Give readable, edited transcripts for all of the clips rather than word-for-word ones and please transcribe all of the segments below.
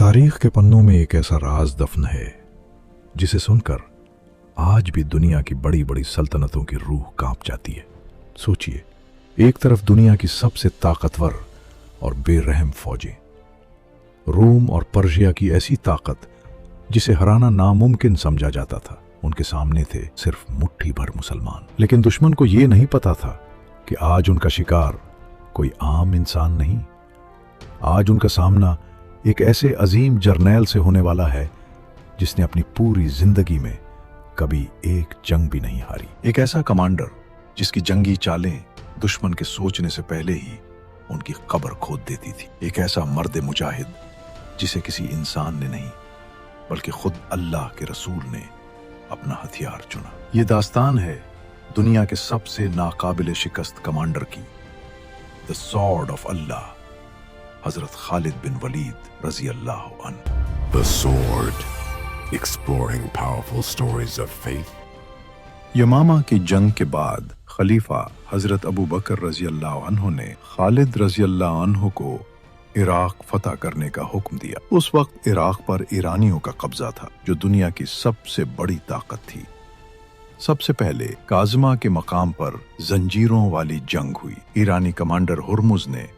तारीख के पन्नों में एक ऐसा राज दफन है जिसे सुनकर आज भी दुनिया की बड़ी बड़ी सल्तनतों की रूह कांप जाती है। सोचिए, एक तरफ दुनिया की सबसे ताकतवर और बेरहम फौजें, रोम और पर्शिया की ऐसी ताकत जिसे हराना नामुमकिन समझा जाता था, उनके सामने थे सिर्फ मुट्ठी भर मुसलमान। लेकिन दुश्मन को यह नहीं पता था कि आज उनका शिकार कोई आम इंसान नहीं। आज उनका सामना एक ऐसे अजीम जर्नैल से होने वाला है जिसने अपनी पूरी जिंदगी में कभी एक जंग भी नहीं हारी। एक ऐसा कमांडर जिसकी जंगी चालें दुश्मन के सोचने से पहले ही उनकी कब्र खोद देती थी। एक ऐसा मर्द मुजाहिद जिसे किसी इंसान ने नहीं बल्कि खुद अल्लाह के रसूल ने अपना हथियार चुना। ये दास्तान है दुनिया के सबसे नाकाबिले शिकस्त कमांडर की, द सॉर्ड ऑफ अल्लाह, हजरत खालिद बिन वलीद रजी अल्लाह अन्हु। The Sword, exploring powerful stories of faith. यमामा की जंग के बाद खलीफा हजरत अबू बकर रजी अल्लाह अन्हु ने खालिद रजी अल्लाह अन्हु को इराक फतह करने का हुक्म दिया। उस वक्त इराक पर ईरानियों का कब्जा था, जो दुनिया की सबसे बड़ी ताकत थी। सबसे पहले काज़मा के मकाम पर जंजीरों वाली जंग हुई। ईरानी कमांडर हुर्मुज ने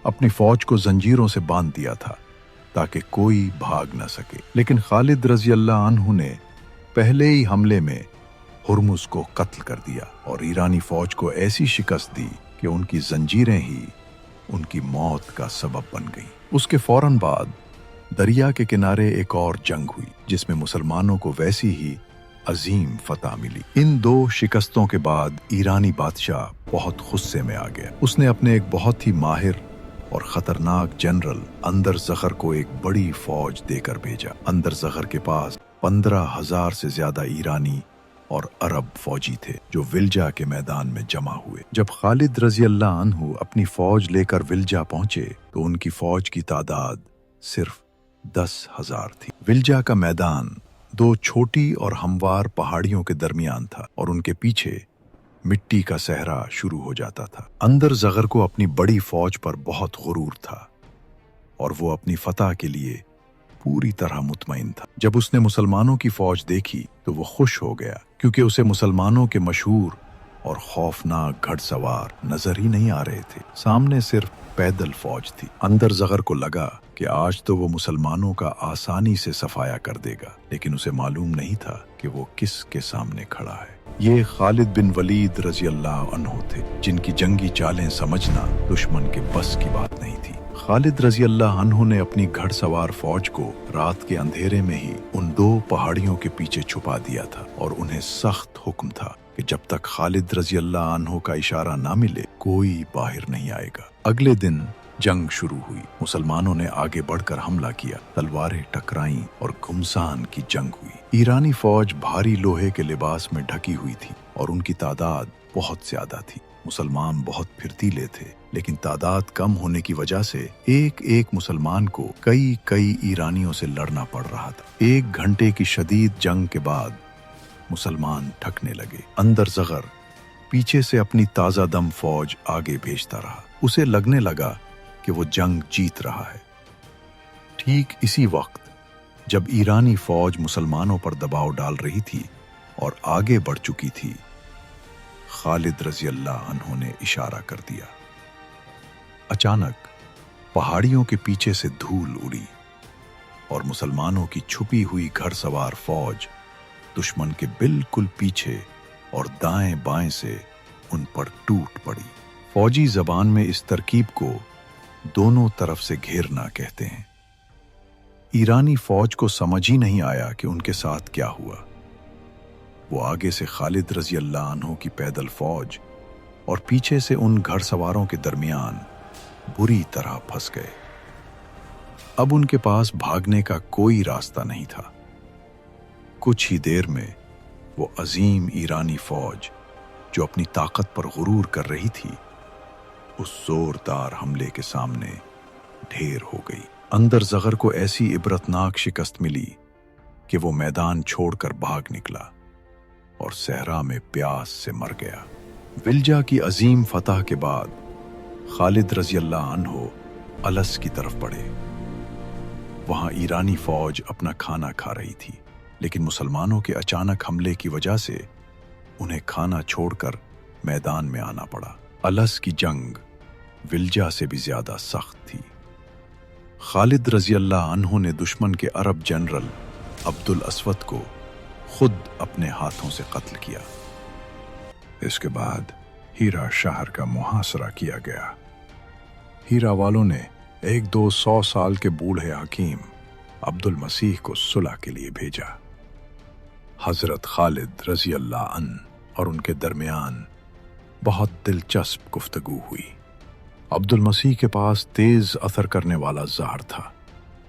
अपनी फौज को जंजीरों से बांध दिया था ताकि कोई भाग न सके, लेकिन खालिद रजी अल्लाह अन्हु ने पहले ही हमले में हुर्मुज को कत्ल कर दिया और ईरानी फौज को ऐसी शिकस्त दी कि उनकी जंजीरें ही उनकी मौत का सबब बन गई। उसके फौरन बाद दरिया के किनारे एक और जंग हुई जिसमें मुसलमानों को वैसी ही अजीम फतह मिली। इन दो शिकस्तों के बाद ईरानी बादशाह बहुत गुस्से में आ गया। उसने अपने एक बहुत ही माहिर और खतरनाक जनरल अंदर ज़ग़र को एक बड़ी फौज देकर भेजा। अंदर ज़ग़र के पास 15,000 से ज्यादा ईरानी और अरब फौजी थे जो विल्जा के मैदान में जमा हुए। जब खालिद रजी अल्लाह अन्हु अपनी फौज लेकर विल्जा पहुंचे तो उनकी फौज की तादाद सिर्फ 10,000 थी। विल्जा का मैदान दो छोटी और हमवार पहाड़ियों के दरमियान था और उनके पीछे मिट्टी का सहरा शुरू हो जाता था। अंदर ज़ग़र को अपनी बड़ी फौज पर बहुत गुरूर था और वो अपनी फतह के लिए पूरी तरह मुतमईन था। जब उसने मुसलमानों की फौज देखी तो वो खुश हो गया, क्योंकि उसे मुसलमानों के मशहूर और खौफनाक घड़सवार नजर ही नहीं आ रहे थे। सामने सिर्फ पैदल फौज थी। अंदर ज़ग़र को लगा कि आज तो वो मुसलमानों का आसानी से सफाया कर देगा, लेकिन उसे मालूम नहीं था कि वो किस के सामने खड़ा है। ये खालिद बिन वलीद रजी अल्लाह अन्हु थे, जिनकी जंगी चालें समझना दुश्मन के बस की बात नहीं थी। खालिद रजी अल्लाह अन्हु ने अपनी घड़सवार फौज को रात के अंधेरे में ही उन दो पहाड़ियों के पीछे छुपा दिया था और उन्हें सख्त हुक्म था कि जब तक खालिद रजी अल्लाह अन्हु का इशारा ना मिले कोई बाहर नहीं आएगा। अगले दिन जंग शुरू हुई। मुसलमानों ने आगे बढ़कर हमला किया, तलवारें टकराईं और घुमसान की जंग हुई। ईरानी फौज भारी लोहे के लिबास में ढकी हुई थी और उनकी तादाद बहुत ज्यादा थी। मुसलमान बहुत फिरतीले थे, लेकिन तादाद कम होने की वजह से एक एक मुसलमान को कई कई ईरानियों से लड़ना पड़ रहा था। 1 घंटे की शदीद जंग के बाद मुसलमान थकने लगे। अंदर ज़ग़र पीछे से अपनी ताज़ा दम फौज आगे भेजता रहा। उसे लगने लगा कि वो जंग जीत रहा है। ठीक इसी वक्त जब ईरानी फौज मुसलमानों पर दबाव डाल रही थी और आगे बढ़ चुकी थी, खालिद रजी अल्लाह अन्हु ने इशारा कर दिया। अचानक पहाड़ियों के पीछे से धूल उड़ी और मुसलमानों की छुपी हुई घड़सवार फौज दुश्मन के बिल्कुल पीछे और दाएं बाएं से उन पर टूट पड़ी। फौजी जबान में इस तरकीब को दोनों तरफ से घेरना कहते हैं। ईरानी फौज को समझ ही नहीं आया कि उनके साथ क्या हुआ। वो आगे से खालिद रजी अल्लाह अन्हु की पैदल फौज और पीछे से उन घड़सवारों के दरमियान बुरी तरह फंस गए। अब उनके पास भागने का कोई रास्ता नहीं था। कुछ ही देर में वो अजीम ईरानी फौज जो अपनी ताकत पर गुरूर कर रही थी, उस जोरदार हमले के सामने ढेर हो गई। अंदर ज़ग़र को ऐसी इबरतनाक शिकस्त मिली कि वो मैदान छोड़कर भाग निकला और सहरा में प्यास से मर गया। विल्जा की अजीम फतह के बाद खालिद रजी अल्लाह अन्हु अलस की तरफ बढ़े। वहां ईरानी फौज अपना खाना खा रही थी, लेकिन मुसलमानों के अचानक हमले की वजह से उन्हें खाना छोड़कर मैदान में आना पड़ा। अलस की जंग विल्जा से भी ज्यादा सख्त थी। खालिद रजी अल्लाह अन्हु ने दुश्मन के अरब जनरल अब्दुल अस्वद को खुद अपने हाथों से कत्ल किया। इसके बाद हीरा शहर का मुहासरा किया गया। हीरा वालों ने 100 साल के बूढ़े हकीम अब्दुल मसीह को सुलह के लिए भेजा। हजरत खालिद रजी अल्लाह अन्हु और उनके दरमियान बहुत दिलचस्प गुफ्तगू हुई। अब्दुल मसीह के पास तेज असर करने वाला जहर था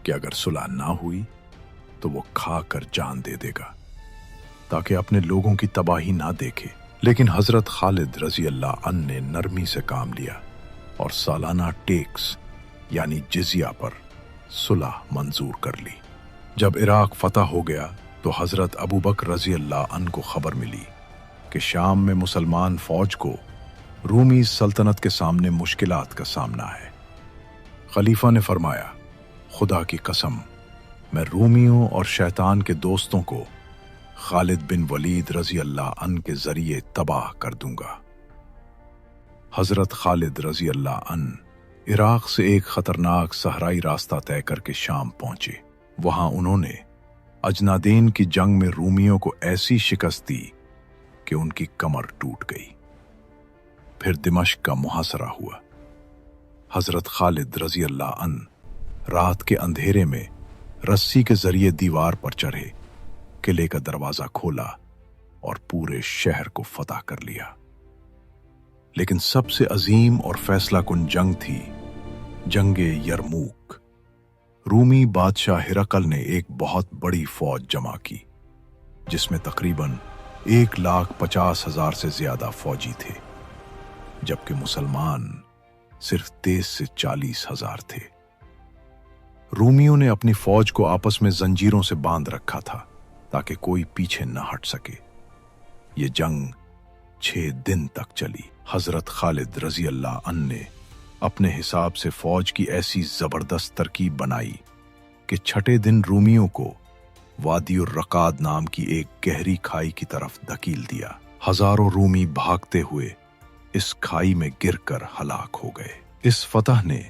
कि अगर सुलह ना हुई तो वो खाकर जान दे देगा ताकि अपने लोगों की तबाही ना देखे। लेकिन हजरत खालिद रजी अल्लाह अन्हु ने नरमी से काम लिया और सालाना टैक्स यानी जिजिया पर सुलह मंजूर कर ली। जब इराक फतह हो गया तो हजरत अबू बकर रजी अल्लाह अन्हु को खबर मिली कि शाम में मुसलमान फौज को रूमी सल्तनत के सामने मुश्किलात का सामना है। खलीफा ने फरमाया, खुदा की कसम, मैं रूमियों और शैतान के दोस्तों को खालिद बिन वलीद रजी अल्लाह अन्हु के जरिए तबाह कर दूंगा। हजरत खालिद रजी अल्लाह अन्हु इराक से एक खतरनाक सहराई रास्ता तय करके शाम पहुंचे। वहां उन्होंने अजनादेन की जंग में रूमियों को ऐसी शिकस्त दी कि उनकी कमर टूट गई। फिर दिमश्क का मुहासरा हुआ। हजरत खालिद रजी अल्लाह अन्हु रात के अंधेरे में रस्सी के जरिए दीवार पर चढ़े, किले का दरवाजा खोला और पूरे शहर को फतह कर लिया। लेकिन सबसे अजीम और फैसला कुन जंग थी जंगे यरमूक। रूमी बादशाह हिरकल ने एक बहुत बड़ी फौज जमा की जिसमें तकरीबन 1,50,000 से ज्यादा फौजी थे, जबकि मुसलमान सिर्फ 23 से 40,000 थे। रूमियों ने अपनी फौज को आपस में जंजीरों से बांध रखा था ताकि कोई पीछे न हट सके। ये जंग 6 दिन तक चली। हजरत खालिद रजी अल्लाह अन्हु ने अपने हिसाब से फौज की ऐसी जबरदस्त तरकीब बनाई कि छठे दिन रूमियों को वादियुर रकाद नाम की एक गहरी खाई की तरफ धकील दिया। हजारों रूमी भागते हुए इस खाई में गिरकर हलाक हो गए। इस फतह ने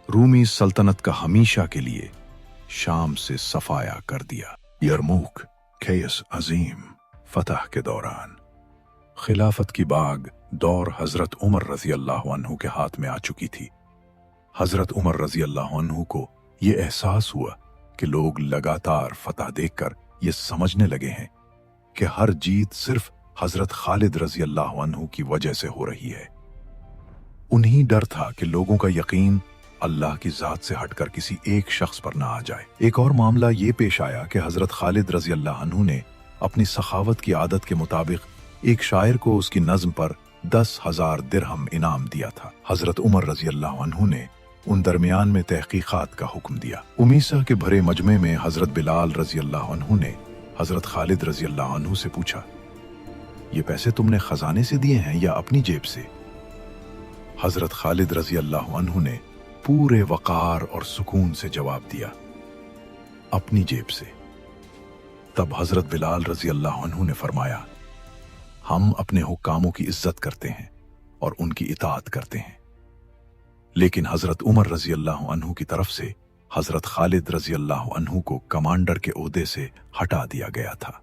रूमी सल्तनत का हमेशा के लिए शाम से सफाया कर दिया। यरमूक खेस अजीम फतह के दौरान खिलाफत की बाग दौर हजरत उमर रजी अल्लाह अन्हु के हाथ में आ चुकी थी। हजरत उमर रजी अल्लाह अन्हु को यह एहसास हुआ कि लोग लगातार फतह देखकर ये समझने लगे हैं कि हर जीत सिर्फ हजरत खालिद रजी अल्लाह अन्हु की वजह से हो रही है। उन्हीं डर था कि लोगों का यकीन अल्लाह की जात से हटकर किसी एक शख्स पर ना आ जाए। एक और मामला ये पेश आया कि हजरत खालिद रजी अल्लाह अन्हु ने अपनी सखावत की आदत के मुताबिक एक शायर को उसकी नज्म पर 10,000 दिरहम इनाम दिया था। हजरत उमर रजी अल्लाह अन्हु ने उन दरमियान में तहकीकात का हुक्म दिया। उमीसा के भरे मजमे में हजरत बिलाल रजी अल्लाह अन्हु ने हजरत खालिद रजी अल्लाह अन्हु से पूछा, ये पैसे तुमने खजाने से दिए हैं या अपनी जेब से? हजरत खालिद रजी अल्लाह अन्हु ने पूरे वकार और सुकून से जवाब दिया, अपनी जेब से। तब हजरत बिलाल रजी अल्लाह अन्हु ने फरमाया, हम अपने हुक्कामों की इज्जत करते हैं और उनकी इताअत करते हैं। लेकिन हजरत उमर रजी अल्लाह अन्हु की तरफ से हजरत खालिद रजी अल्लाह अन्हु को कमांडर के ओहदे से हटा दिया गया था।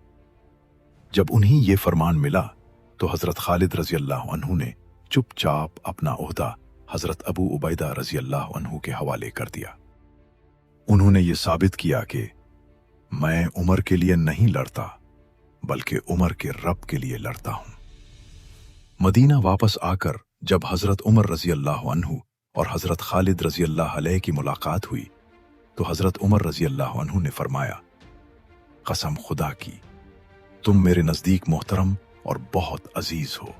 जब उन्हें यह फरमान मिला तो हजरत खालिद रजी अल्लाह अन्हु ने चुपचाप अपना ओहदा हजरत अबू उबैदा रजी अल्लाह अन्हु के हवाले कर दिया। उन्होंने ये साबित किया कि मैं उमर के लिए नहीं लड़ता बल्कि उमर के रब के लिए लड़ता हूं। मदीना वापस आकर जब हजरत उमर रजी अल्लाह अन्हु और हजरत खालिद रजी अल्लाह अलैह की मुलाकात हुई तो हजरत उमर रजी अल्लाह अन्हु ने फरमाया, कसम खुदा की, तुम मेरे नजदीक मोहतरम और बहुत अजीज हो।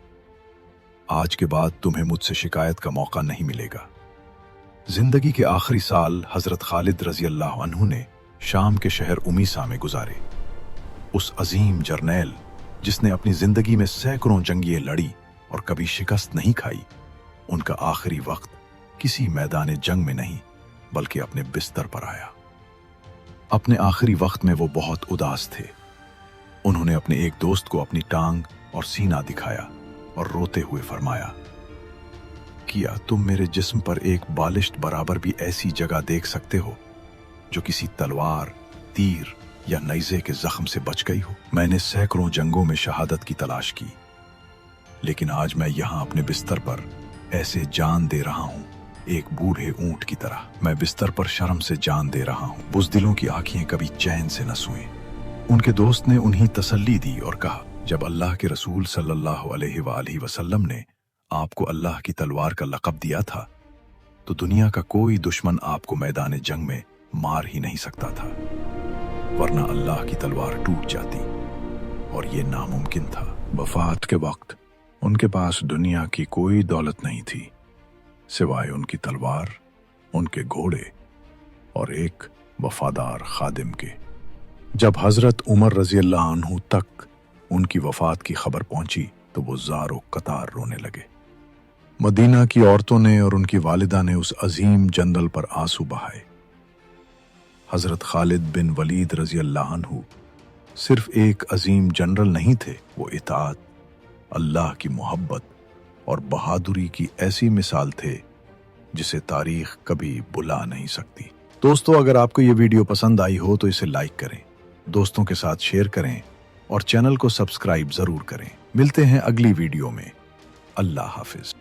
आज के बाद तुम्हें मुझसे शिकायत का मौका नहीं मिलेगा। जिंदगी के आखिरी साल हजरत खालिद रजी अल्लाह अन्हु ने शाम के शहर उमीसा में गुजारे। उस अजीम जर्नैल जिसने अपनी जिंदगी में सैकड़ों जंगियां लड़ी और कभी शिकस्त नहीं खाई, उनका आखिरी वक्त किसी मैदान जंग में नहीं बल्कि अपने बिस्तर पर आया। अपने आखिरी वक्त में वो बहुत उदास थे। उन्होंने अपने एक दोस्त को अपनी टांग और सीना दिखाया और रोते हुए फरमाया, क्या तुम मेरे जिस्म पर एक बालिश बराबर भी ऐसी जगह देख सकते हो जो किसी तलवार, तीर या नैज़े के जख्म से बच गई हो? मैंने सैकड़ों जंगों में शहादत की तलाश की, लेकिन आज मैं यहाँ अपने बिस्तर पर ऐसे जान दे रहा हूँ, एक बूढ़े ऊंट की तरह। मैं बिस्तर पर शर्म से जान दे रहा हूँ। बुज़दिलों की आंखें कभी चैन से न सोएं। उनके दोस्त ने उन्हें तसल्ली दी और कहा, जब अल्लाह के रसूल सल्लल्लाहु अलैहि वसल्लम ने आपको अल्लाह की तलवार का लक़ब दिया था, तो दुनिया का कोई दुश्मन आपको मैदान जंग में मार ही नहीं सकता था, वरना अल्लाह की तलवार टूट जाती और ये नामुमकिन था। वफात के वक्त उनके पास दुनिया की कोई दौलत नहीं थी सिवाय उनकी तलवार, उनके घोड़े और एक वफादार खादिम के। जब हजरत उमर रज़ियल्लाहु अन्हु तक उनकी वफात की खबर पहुंची तो वो ज़ारो कतार रोने लगे। मदीना की औरतों ने और उनकी वालिदा ने उस अजीम जनरल पर आंसू बहाए। हजरत खालिद बिन वलीद रज़ियल्लाहु अन्हु सिर्फ एक अजीम जनरल नहीं थे, वो इताअत, अल्लाह की मोहब्बत और बहादुरी की ऐसी मिसाल थे जिसे तारीख कभी बुला नहीं सकती। दोस्तों, अगर आपको ये वीडियो पसंद आई हो तो इसे लाइक करें, दोस्तों के साथ शेयर करें और चैनल को सब्सक्राइब जरूर करें। मिलते हैं अगली वीडियो में। अल्लाह हाफिज।